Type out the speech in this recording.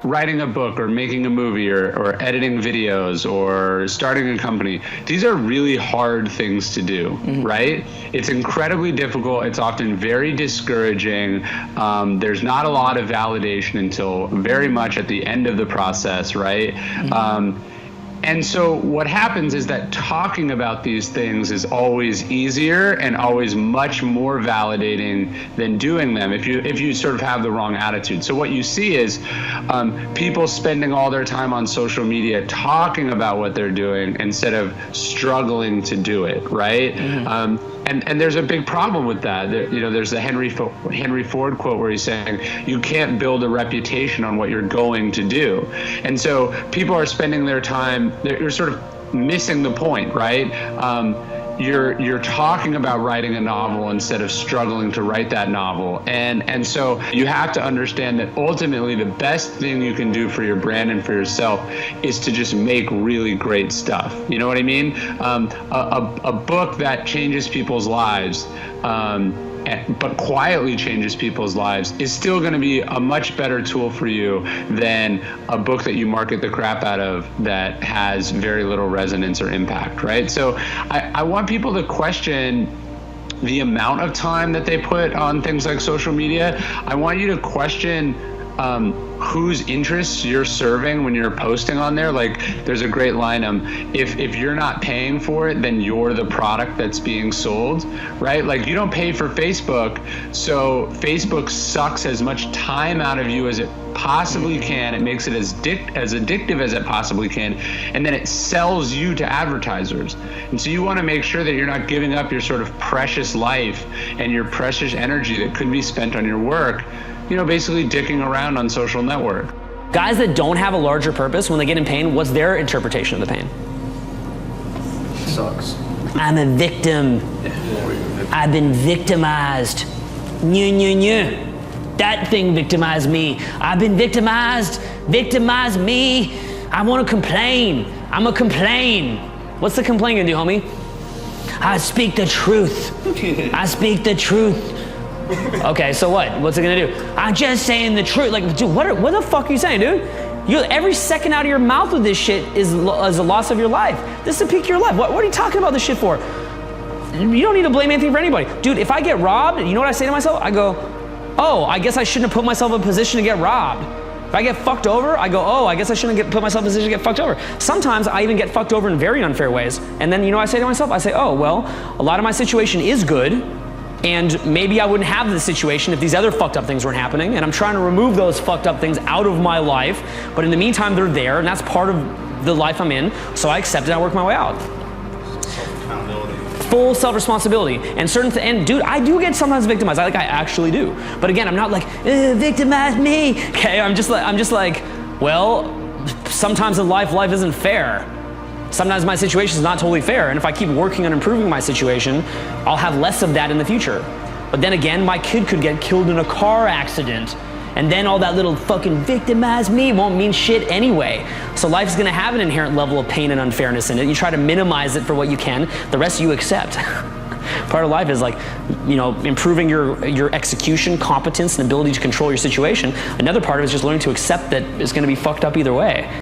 writing a book or making a movie or editing videos or starting a company, these are really hard things to do, right? It's incredibly difficult. It's often very discouraging. There's not a lot of validation until very much at the end of the process, right? And so what happens is that talking about these things is always easier and always much more validating than doing them if you sort of have the wrong attitude. So what you see is people spending all their time on social media talking about what they're doing instead of struggling to do it, right? And there's a big problem with that. There's the Henry Ford quote where he's saying, you can't build a reputation on what you're going to do. And so people are spending their time, you're sort of missing the point, right? You're talking about writing a novel instead of struggling to write that novel. And so you have to understand that ultimately the best thing you can do for your brand and for yourself is to just make really great stuff. You know what I mean? A book that changes people's lives, but quietly changes people's lives, is still going to be a much better tool for you than a book that you market the crap out of that has very little resonance or impact, right? So I want people to question the amount of time that they put on things like social media. I want you to question whose interests you're serving when you're posting on there. Like, there's a great line, if you're not paying for it, then you're the product that's being sold, right? Like, you don't pay for Facebook, so Facebook sucks as much time out of you as it possibly can. It makes it as addictive as it possibly can, and then it sells you to advertisers. And so you want to make sure that you're not giving up your sort of precious life and your precious energy that could be spent on your work, basically dicking around on social network. Guys that don't have a larger purpose, when they get in pain, what's their interpretation of the pain? Sucks. I'm a victim. I've been victimized. That thing victimized me. I've been victimized. Victimize me. I want to complain. I'm a complain. What's the complain gonna do, homie? I speak the truth. I speak the truth. Okay, so what? What's it gonna do? I'm just saying the truth. Like, dude, what the fuck are you saying, dude? Every second out of your mouth with this shit is a loss of your life. This is the peak of your life. What are you talking about this shit for? You don't need to blame anything for anybody. Dude, if I get robbed, you know what I say to myself? I go, oh, I guess I shouldn't have put myself in a position to get robbed. If I get fucked over, I go, oh, I guess I shouldn't put myself in a position to get fucked over. Sometimes I even get fucked over in very unfair ways. And then, I say to myself? I say, oh, well, a lot of my situation is good, and maybe I wouldn't have this situation if these other fucked up things weren't happening, and I'm trying to remove those fucked up things out of my life, but in the meantime, they're there, and that's part of the life I'm in, so I accept it, I work my way out. Full self-responsibility. And dude, I do get sometimes victimized. I actually do. But again, I'm not like, victimize me. Okay, I'm just like, well, sometimes in life isn't fair. Sometimes my situation is not totally fair, and if I keep working on improving my situation, I'll have less of that in the future. But then again, my kid could get killed in a car accident, and then all that little fucking victimize me won't mean shit anyway. So life's gonna have an inherent level of pain and unfairness in it. You try to minimize it for what you can, the rest you accept. Part of life is like, improving your execution, competence, and ability to control your situation. Another part of it is just learning to accept that it's gonna be fucked up either way.